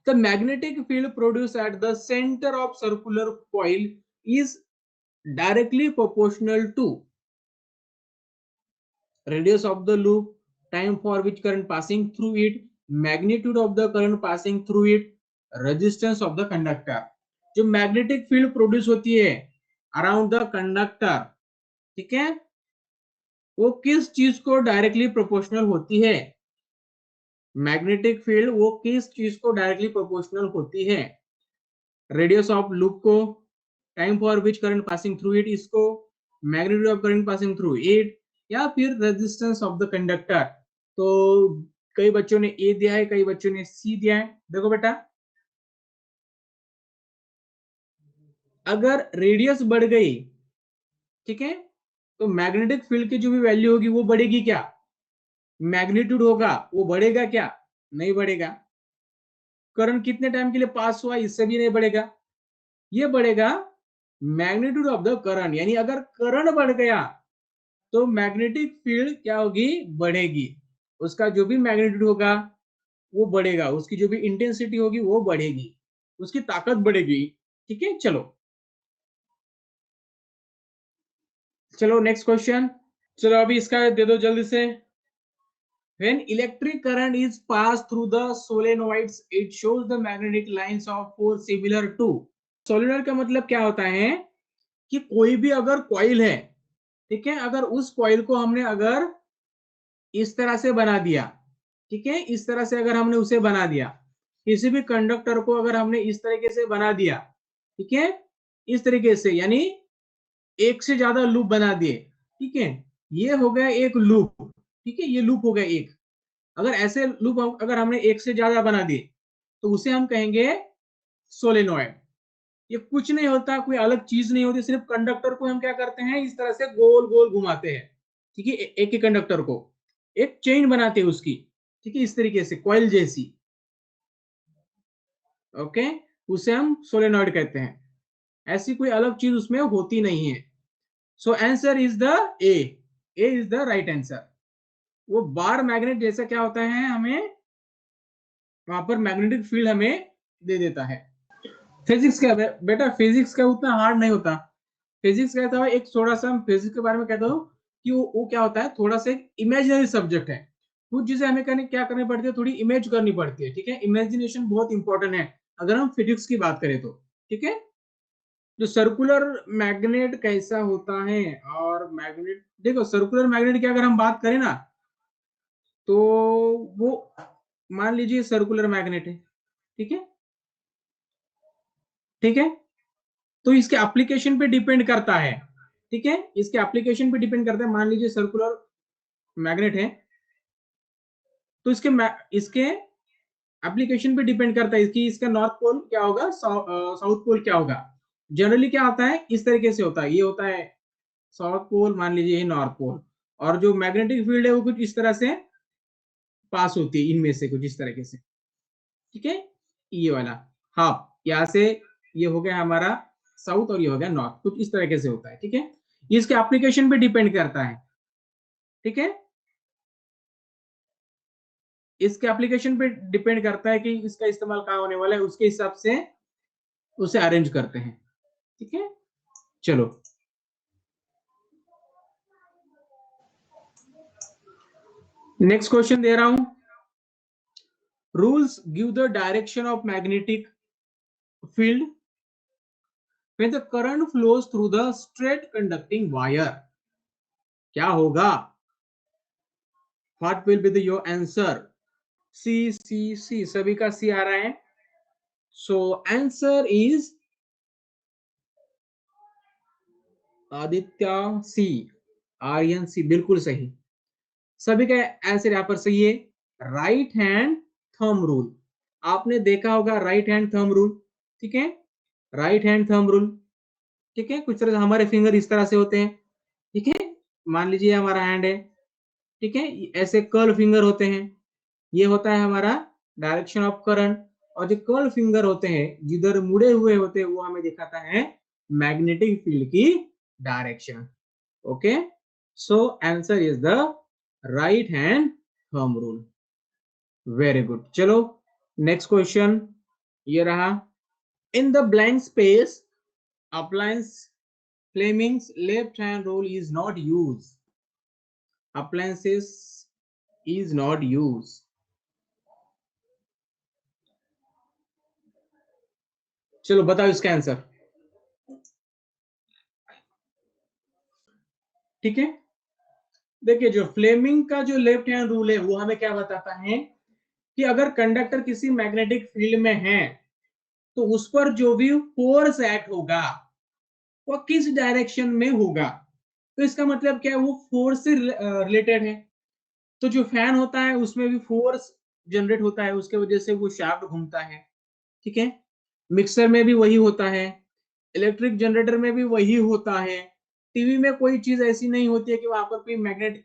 the magnetic field produced at the center of circular coil is directly proportional to radius of the loop, time for which current passing through it, magnitude of the current passing through it, resistance of the conductor। जो magnetic field produce होती है around the conductor, ठीक है, वो किस चीज को directly proportional होती है, मैग्नेटिक फील्ड वो किस चीज को डायरेक्टली प्रोपोर्शनल होती है, रेडियस ऑफ लूप को, time for which current passing through it इसको, magnitude of current passing through it, या फिर रेजिस्टेंस ऑफ द कंडक्टर। तो कई बच्चों ने ए दिया है, कई बच्चों ने सी दिया है। देखो बेटा, अगर रेडियस बढ़ गई, ठीक है, तो मैग्नेटिक फील्ड की जो भी वैल्यू होगी वो बढ़ेगी क्या, मैग्नीट्यूड होगा वो बढ़ेगा क्या, नहीं बढ़ेगा। करंट कितने टाइम के लिए पास हुआ इससे भी नहीं बढ़ेगा, ये बढ़ेगा मैग्नीट्यूड ऑफ द करंट, यानी अगर करंट बढ़ गया तो मैग्नेटिक फील्ड क्या होगी, बढ़ेगी, उसका जो भी मैग्नीट्यूड होगा वो बढ़ेगा, उसकी जो भी इंटेंसिटी होगी वो बढ़ेगी, उसकी ताकत बढ़ेगी, ठीक है। चलो चलो नेक्स्ट क्वेश्चन, चलो अभी इसका दे दो जल्दी से। When electric current is passed through the solenoids, it shows the magnetic lines of force similar to। Solenoid का मतलब क्या होता है कि कोई भी अगर कॉइल है, ठीक है, अगर उस कॉइल को हमने अगर इस तरह से बना दिया, ठीक है, इस तरह से अगर हमने उसे बना दिया, किसी भी कंडक्टर को अगर हमने इस तरीके से बना दिया, ठीक है, इस तरीके से, यानी एक से ज्यादा लूप बना दिए, ठीक है, ये हो गया एक लूप, ठीक है, ये लूप हो गया एक। अगर ऐसे लूप अगर हमने एक से ज्यादा बना दिए तो उसे हम कहेंगे सोलेनॉइड, ये कुछ नहीं होता, कोई अलग चीज नहीं होती, सिर्फ कंडक्टर को हम क्या करते हैं, इस तरह से गोल गोल घुमाते हैं, ठीक है, एक ही कंडक्टर को एक चेन बनाते हैं उसकी, ठीक है, इस तरीके से कॉइल जैसी, ओके, उसे हम सोलेनॉइड कहते हैं। ऐसी कोई अलग चीज उसमें होती नहीं है। So answer is the A, A is the right answer. वो बार मैग्नेट जैसा क्या होता है, हमें वहां पर मैग्नेटिक फील्ड हमें दे देता है। फिजिक्स का बेटा, फिजिक्स का उतना हार्ड नहीं होता। फिजिक्स कहता है, एक थोड़ा सा फिजिक्स के बारे में कहता हूँ कि वो क्या होता है, थोड़ा सा इमेजिनरी सब्जेक्ट है। कुछ चीजें हमें क्या करनी पड़ती है, थोड़ी इमेज करनी पड़ती है, ठीक है, इमेजिनेशन बहुत इंपॉर्टेंट है अगर हम फिजिक्स की बात करें तो, ठीक है। जो सर्कुलर मैग्नेट कैसा होता है, और मैग्नेट देखो, सर्कुलर मैग्नेट की अगर हम बात करें ना, तो वो मान लीजिए सर्कुलर मैग्नेट है, ठीक है, ठीक है, तो इसके एप्लीकेशन पे डिपेंड करता है, ठीक है, इसके एप्लीकेशन पे डिपेंड करता है। मान लीजिए सर्कुलर मैग्नेट है, तो इसके एप्लीकेशन पे डिपेंड करता है कि इसका नॉर्थ पोल क्या होगा, साउथ पोल क्या होगा। जनरली क्या होता है, इस तरीके से होता है, ये होता है साउथ पोल, मान लीजिए ये नॉर्थ पोल, और जो मैग्नेटिक फील्ड है वो कुछ इस तरह से पास होती है इनमें से, कुछ इस तरीके से, ठीक है, ये वाला हाफ यहाँ से, ये हो गया हमारा साउथ और ये हो गया नॉर्थ, कुछ इस तरीके से होता है, ठीक है। ये इसके एप्लीकेशन पे डिपेंड करता है, ठीक है, इसके एप्लीकेशन पे डिपेंड करता है कि इसका इस्तेमाल कहाँ होने वाला है, उसके हिसाब से उसे अरेंज करते हैं, ठीक है। चलो नेक्स्ट क्वेश्चन दे रहा हूं। Rules give the direction of magnetic field when the current flows through the straight conducting wire। क्या होगा, what will be the your answer? सी सी सी, सभी का सी आ रहा है। सो आंसर इज आदित्य सी, आर्यन सी, बिल्कुल सही, सभी का आंसर यहाँ पर सही है। राइट हैंड थंब रूल, आपने देखा होगा राइट हैंड थंब रूल, ठीक है, राइट हैंड थंब रूल, ठीक है, कुछ तरह से हमारे फिंगर इस तरह से होते हैं, ठीक है, मान लीजिए हमारा हैंड है, ठीक है, ऐसे कर्ल फिंगर होते हैं, ये होता है हमारा डायरेक्शन ऑफ करंट, और जो कर्ल फिंगर होते हैं जिधर मुड़े हुए होते हैं वो हमें दिखाता है मैग्नेटिक फील्ड की direction, okay. So answer is the right hand thumb rule, very good. चलो नेक्स्ट क्वेश्चन ये रहा। In the blank space appliance Fleming's left hand rule is not use, appliances is not used। चलो बताओ इसका answer, ठीक है। देखिए जो फ्लेमिंग का जो लेफ्ट हैंड रूल है वो हमें क्या बताता है कि अगर कंडक्टर किसी मैग्नेटिक फील्ड में है तो उस पर जो भी फोर्स एक्ट होगा वो किस डायरेक्शन में होगा। तो इसका मतलब क्या है, वो फोर्स से रिलेटेड है। तो जो फैन होता है उसमें भी फोर्स जनरेट होता है, उसके वजह से वो शाफ्ट घूमता है, ठीक है। मिक्सर में भी वही होता है, इलेक्ट्रिक जनरेटर में भी वही होता है। टीवी में कोई चीज ऐसी नहीं होती है कि वहां पर कोई मैग्नेट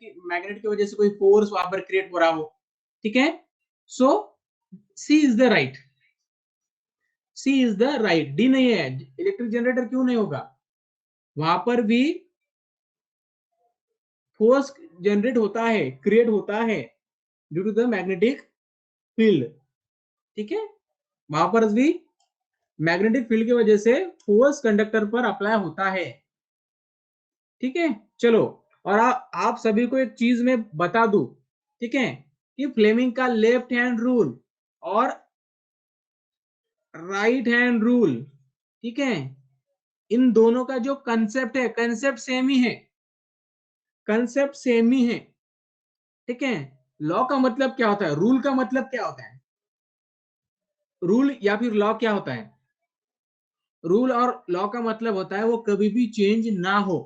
की वजह से कोई फोर्स वहां पर क्रिएट हो रहा हो, ठीक है। So C is the right, C is the right, D नहीं है। इलेक्ट्रिक जनरेटर क्यों नहीं होगा, वहां पर भी फोर्स जनरेट होता है, क्रिएट होता है due to the magnetic field, ठीक है, वहां पर भी मैग्नेटिक फील्ड की वजह से फोर्स कंडक्टर पर अप्लाई होता है, ठीक है। चलो और आप सभी को एक चीज में बता दूं, ठीक है, कि फ्लेमिंग का लेफ्ट हैंड रूल और राइट हैंड रूल, ठीक है, इन दोनों का जो कंसेप्ट है, कंसेप्ट सेम ही है, कंसेप्ट सेम ही है, ठीक है। लॉ का मतलब क्या होता है, रूल का मतलब क्या होता है, रूल या फिर लॉ क्या होता है, रूल और लॉ का मतलब होता है वो कभी भी चेंज ना हो,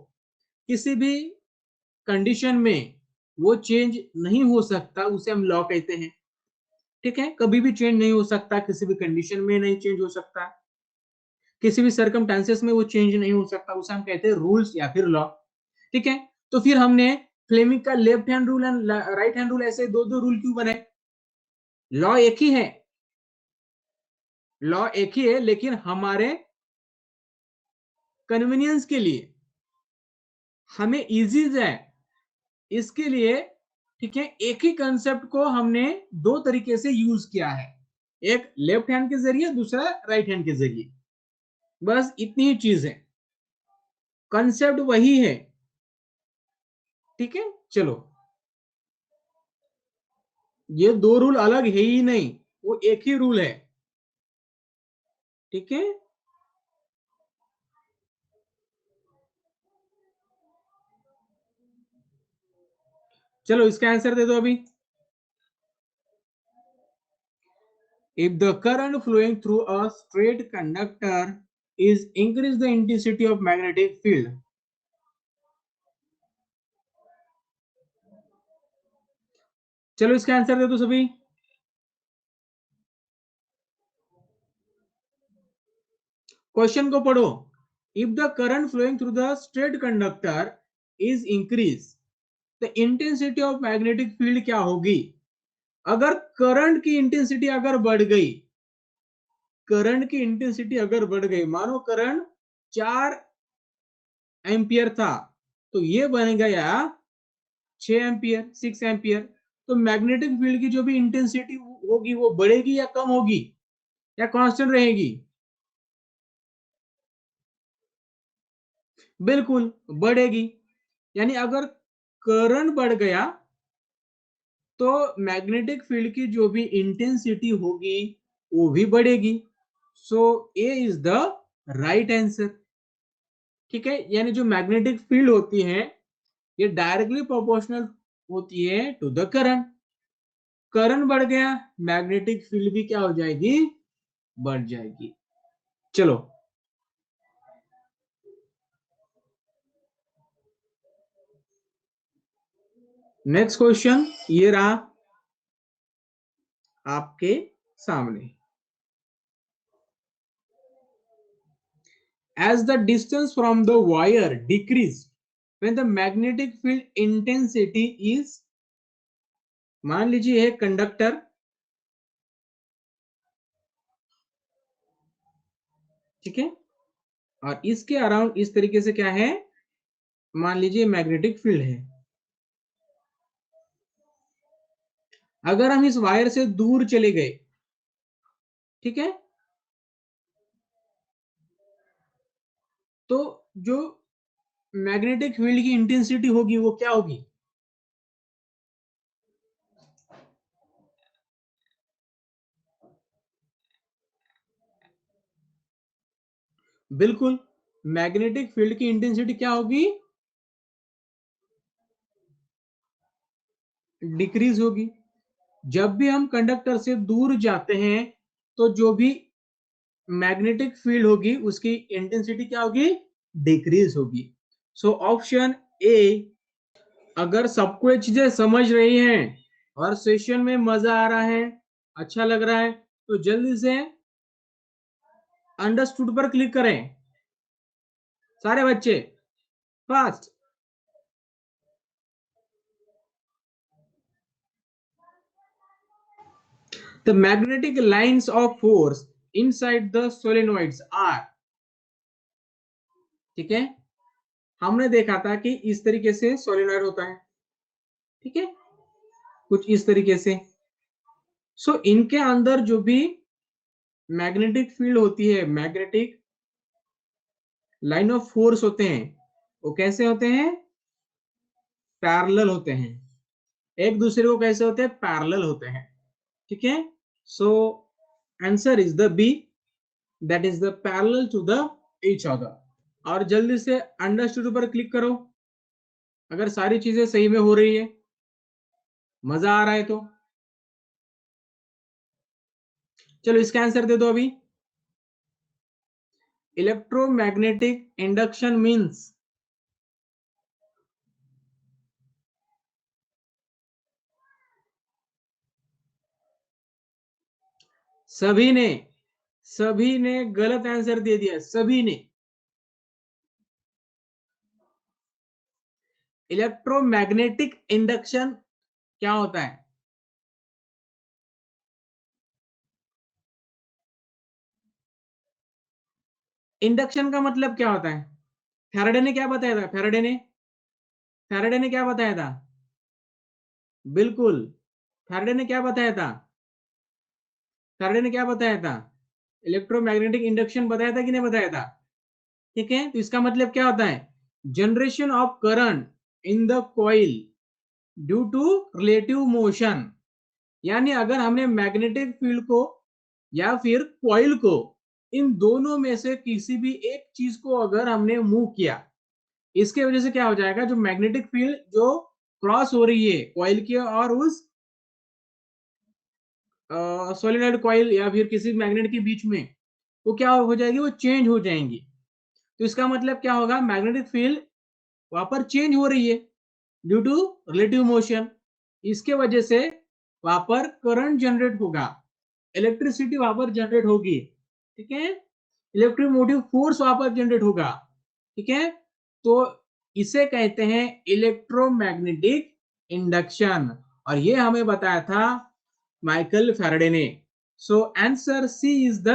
किसी भी कंडीशन में वो चेंज नहीं हो सकता, उसे हम लॉ कहते हैं, ठीक है। कभी भी चेंज नहीं हो सकता, किसी भी कंडीशन में नहीं चेंज हो सकता, किसी भी सर्कमस्टेंसेस में वो चेंज नहीं हो सकता, उसे हम कहते हैं रूल्स या फिर लॉ। ठीक है, तो फिर हमने फ्लेमिंग का left hand rule and right hand rule ऐसे दो दो रूल क्यों बनाए? लॉ एक ही है, लॉ एक ही है, लेकिन हमारे कन्वीनियंस के लिए, हमें इजी है इसके लिए, ठीक है, एक ही कंसेप्ट को हमने दो तरीके से यूज किया है, एक लेफ्ट हैंड के जरिए, दूसरा राइट हैंड के जरिए, बस इतनी ही चीज है, कंसेप्ट वही है। ठीक है, चलो, ये दो रूल अलग है ही नहीं, वो एक ही रूल है। ठीक है, चलो इसका आंसर दे दो अभी। If the current flowing through a straight conductor is increase the intensity of magnetic field। चलो इसका आंसर दे दो सभी। क्वेश्चन को पढ़ो। If the current flowing through the straight conductor is increase, the intensity of magnetic field क्या होगी? अगर करंट की इंटेंसिटी अगर बढ़ गई, करंट की इंटेंसिटी अगर बढ़ गई, मानो करंट 4 एम्पियर था, तो ये बन गया 6 एम्पियर, 6 एम्पियर, तो मैग्नेटिक फील्ड की जो भी इंटेंसिटी होगी वो बढ़ेगी या कम होगी या कांस्टेंट रहेगी? बिल्कुल बढ़ेगी। यानी अगर करंट बढ़ गया तो मैग्नेटिक फील्ड की जो भी इंटेंसिटी होगी वो भी बढ़ेगी। सो ए इज द राइट आंसर। ठीक है, यानी जो मैग्नेटिक फील्ड होती है ये डायरेक्टली प्रोपोर्शनल होती है टू द करंट। करंट बढ़ गया, मैग्नेटिक फील्ड भी क्या हो जाएगी? बढ़ जाएगी। चलो, नेक्स्ट क्वेश्चन ये रहा आपके सामने। as the distance from the wire decreased when the magnetic field intensity is, मान लीजिए एक कंडक्टर, ठीक है, और इसके अराउंड इस तरीके से क्या है, मान लीजिए मैग्नेटिक फील्ड है। अगर हम इस वायर से दूर चले गए, ठीक है, तो जो मैग्नेटिक फील्ड की इंटेंसिटी होगी वो क्या होगी? बिल्कुल, मैग्नेटिक फील्ड की इंटेंसिटी क्या होगी? डिक्रीज होगी। जब भी हम कंडक्टर से दूर जाते हैं तो जो भी मैग्नेटिक फील्ड होगी उसकी इंटेंसिटी क्या होगी? डिक्रीज होगी। So option A. अगर सबको ये चीजें समझ रही हैं और सेशन में मजा आ रहा है, अच्छा लग रहा है, तो जल्दी से अंडरस्टूड पर क्लिक करें सारे बच्चे, fast. The magnetic lines of force inside the solenoids are, ठीक है, हमने देखा था कि इस तरीके से सोलेनोइड होता है, ठीक है, कुछ इस तरीके से। सो इनके अंदर जो भी मैग्नेटिक फील्ड होती है, मैग्नेटिक लाइन ऑफ फोर्स होते हैं, वो कैसे होते हैं? पैरेलल होते हैं, एक दूसरे को कैसे होते हैं? पैरेलल होते हैं। ठीक है, so answer is the B, that is the parallel to the each other. और जल्दी से अंडरस्टूड पर क्लिक करो अगर सारी चीजें सही में हो रही है, मजा आ रहा है तो। चलो इसका आंसर दे दो अभी। इलेक्ट्रोमैग्नेटिक इंडक्शन मींस, सभी ने सभी ने गलत आंसर दे दिया, सभी ने। इलेक्ट्रोमैग्नेटिक इंडक्शन क्या होता है? इंडक्शन का मतलब क्या होता है? फैराडे ने क्या बताया था? फैराडे ने क्या बताया था? बिल्कुल, फैराडे ने क्या बताया था? फैराडे ने क्या बताया था? इलेक्ट्रोमैग्नेटिक इंडक्शन बताया था कि नहीं बताया था? ठीक है, तो इसका मतलब क्या होता है? Generation of current in the coil due to relative motion. यानी अगर हमने मैग्नेटिक फील्ड को या फिर कॉइल को, इन दोनों में से किसी भी एक चीज को अगर हमने मूव किया, इसके वजह से क्या हो जाएगा? जो मैग्नेटिक फील्ड जो क्रॉस हो रही है कॉइल के और उस सोलिनॉइड कॉइल या फिर किसी मैग्नेट के बीच में, वो क्या हो जाएगी? वो चेंज हो जाएंगी। तो इसका मतलब क्या होगा? मैग्नेटिक फील्ड वहां पर चेंज हो रही है ड्यू टू रिलेटिव मोशन। इसके वजह से वहां पर करंट जनरेट होगा, इलेक्ट्रिसिटी वहां पर जनरेट होगी। ठीक है, इलेक्ट्रोमोटिव फोर्स वहां पर जनरेट होगा। ठीक है, तो इसे कहते हैं इलेक्ट्रोमैग्नेटिक इंडक्शन, और ये हमें बताया था माइकल फैराडे ने। So answer C is the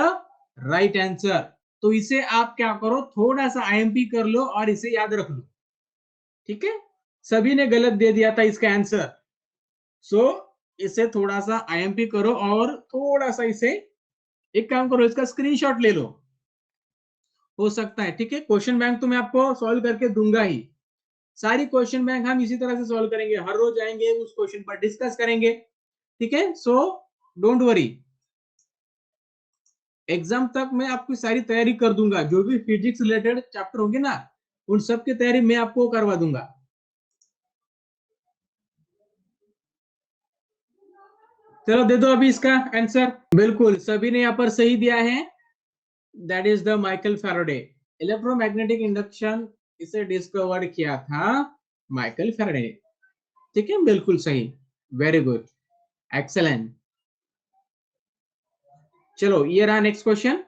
right answer. तो इसे आप क्या करो, थोड़ा सा आईएमपी कर लो और इसे याद रख लो। ठीक है, सभी ने गलत दे दिया था इसका आंसर। सो इसे थोड़ा सा आईएमपी करो और थोड़ा सा इसे, एक काम करो, इसका स्क्रीनशॉट ले लो, हो सकता है। ठीक है, क्वेश्चन बैंक तो मैं आपको सॉल्व करके दूंगा ही। सारी क्वेश्चन बैंक हम इसी तरह से सॉल्व करेंगे, हर रोज आएंगे उस क्वेश्चन पर डिस्कस करेंगे। ठीक है, सो डोंट वरी, एग्जाम तक मैं आपकी सारी तैयारी कर दूंगा। जो भी फिजिक्स रिलेटेड चैप्टर होंगे ना, उन सब की तैयारी मैं आपको करवा दूंगा। चलो दे दो अभी इसका आंसर। बिल्कुल, सभी ने यहाँ पर सही दिया है। That is the Michael Faraday. Electromagnetic induction इसे डिस्कवर किया था माइकल फैराडे। ठीक है, बिल्कुल सही, वेरी गुड, एक्सेलेंट। चलो ये रहा नेक्स्ट क्वेश्चन।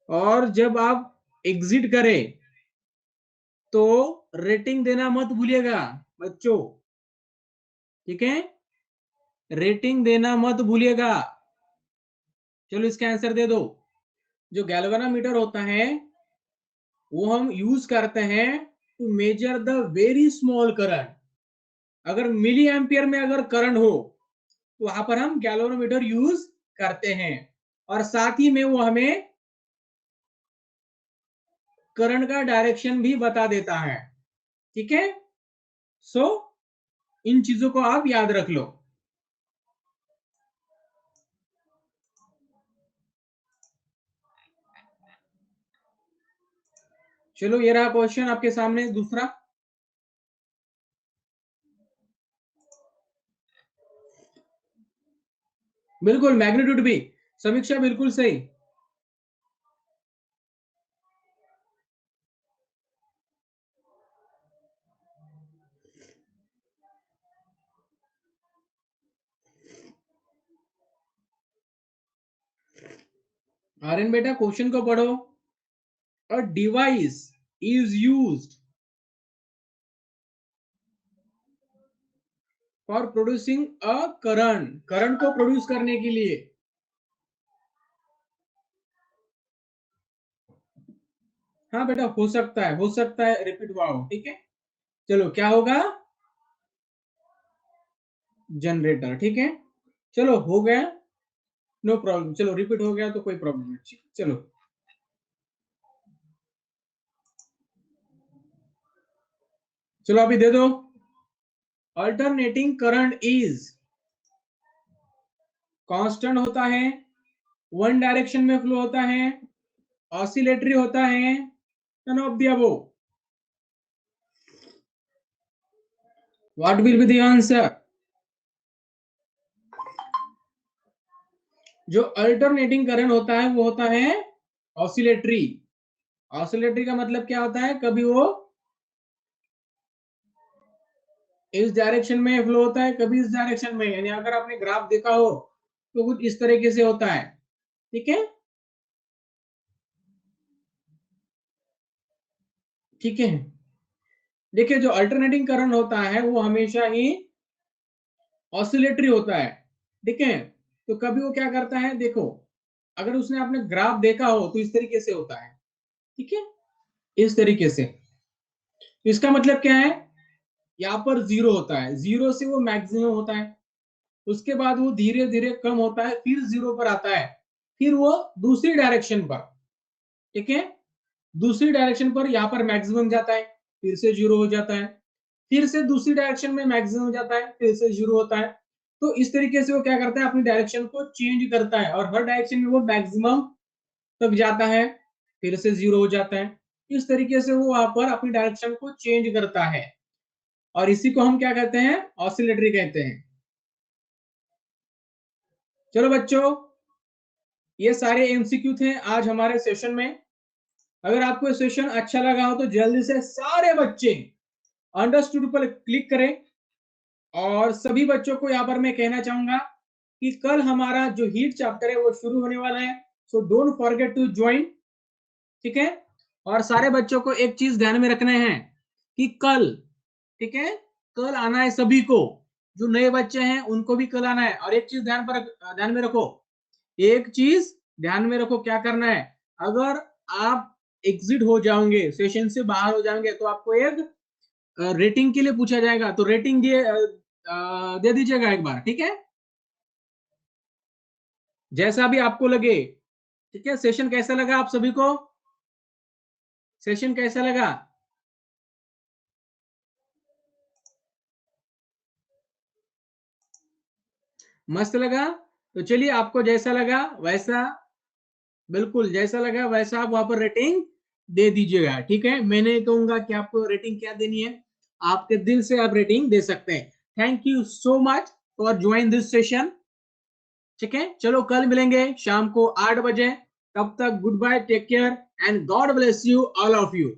और जब आप एग्जिट करें तो रेटिंग देना मत भूलिएगा बच्चों। ठीक है, रेटिंग देना मत भूलिएगा। चलो इसका आंसर दे दो। जो गैल्वेनोमीटर होता है वो हम यूज करते हैं to measure the very small current. अगर मिली एम्पियर में अगर करंट हो तो वहां पर हम गैल्वेनोमीटर यूज करते हैं, और साथ ही में वो हमें करंट का डायरेक्शन भी बता देता है। ठीक है, सो इन चीजों को आप याद रख लो। चलो ये रहा क्वेश्चन आपके सामने दूसरा। बिल्कुल, मैग्नीट्यूड भी, समीक्षा बिल्कुल सही। आर्यन बेटा क्वेश्चन को पढ़ो। A device is used for producing a current, current को प्रोड्यूस करने के लिए। हाँ बेटा, हो सकता है, हो सकता है रिपीट हुआ हो। ठीक है, चलो क्या होगा? जनरेटर। ठीक है, चलो हो गया, नो प्रॉब्लम। चलो रिपीट हो गया तो कोई प्रॉब्लम नहीं। चलो चलो अभी दे दो। अल्टरनेटिंग करंट इज कांस्टेंट होता है, वन डायरेक्शन में फ्लो होता है, ऑसिलेटरी होता है, none of the above. What will be the answer? जो अल्टरनेटिंग करंट होता है वो होता है ऑसिलेटरी। ऑसिलेटरी का मतलब क्या होता है? कभी वो इस डायरेक्शन में फ्लो होता है, कभी इस डायरेक्शन में। यानी अगर आपने ग्राफ देखा हो तो कुछ इस तरीके से होता है। ठीक है, ठीक है। देखिए जो अल्टरनेटिंग करंट होता है वो हमेशा ही ऑसिलेटरी होता है, ठीक है। तो कभी वो क्या करता है, देखो अगर उसने आपने ग्राफ देखा हो तो इस तरीके से होता है, ठीक है, इस तरीके से। तो इसका मतलब क्या है, यहाँ पर जीरो होता है, जीरो से वो मैक्सिमम होता है, उसके बाद वो धीरे धीरे कम होता है, फिर जीरो पर आता है, फिर वो दूसरी डायरेक्शन पर, ठीक है, दूसरी डायरेक्शन पर यहाँ पर मैक्सिमम जाता है, फिर से जीरो हो जाता है, फिर से दूसरी डायरेक्शन में मैक्सिमम हो जाता है, फिर से जीरो होता है। तो इस तरीके से वो क्या करता है, अपनी डायरेक्शन को चेंज करता है, और हर डायरेक्शन में वो मैक्सिमम तक जाता है, फिर से जीरो हो जाता है। इस तरीके से वो वहां पर अपनी डायरेक्शन को चेंज करता है, और इसी को हम क्या कहते हैं, ऑसिलेटरी कहते हैं। चलो बच्चों, ये सारे एमसीक्यू थे आज हमारे सेशन में। अगर आपको सेशन अच्छा लगा हो तो जल्दी से सारे बच्चे अंडरस्टूड पर क्लिक करें, और सभी बच्चों को यहाँ पर मैं कहना चाहूंगा कि कल हमारा जो हीट चैप्टर है वो शुरू होने वाला है, so don't forget to join, ठीक है। और सारे बच्चों को एक चीज ध्यान में रखना है कि कल, ठीक है, कल आना है सभी को, जो नए बच्चे हैं उनको भी कल आना है। और एक चीज ध्यान में रखो, एक चीज ध्यान में रखो, क्या करना है, अगर आप एग्जिट हो जाओगे, सेशन से बाहर हो जाओगे, तो आपको एक रेटिंग के लिए पूछा जाएगा, तो रेटिंग दे दीजिएगा एक बार, ठीक है, जैसा भी आपको लगे, ठीक है। सेशन कैसा लगा आप सभी को, सेशन कैसा लगा? मस्त लगा? तो चलिए, आपको जैसा लगा वैसा, बिल्कुल जैसा लगा वैसा आप वहां पर रेटिंग दे दीजिएगा, ठीक है। मैं नहीं कहूंगा कि आपको रेटिंग क्या देनी है, आपके दिल से आप रेटिंग दे सकते हैं। Thank you so much for join this session, ठीक है। चलो कल मिलेंगे शाम को 8 बजे, तब तक goodbye, take care and God bless you all of you.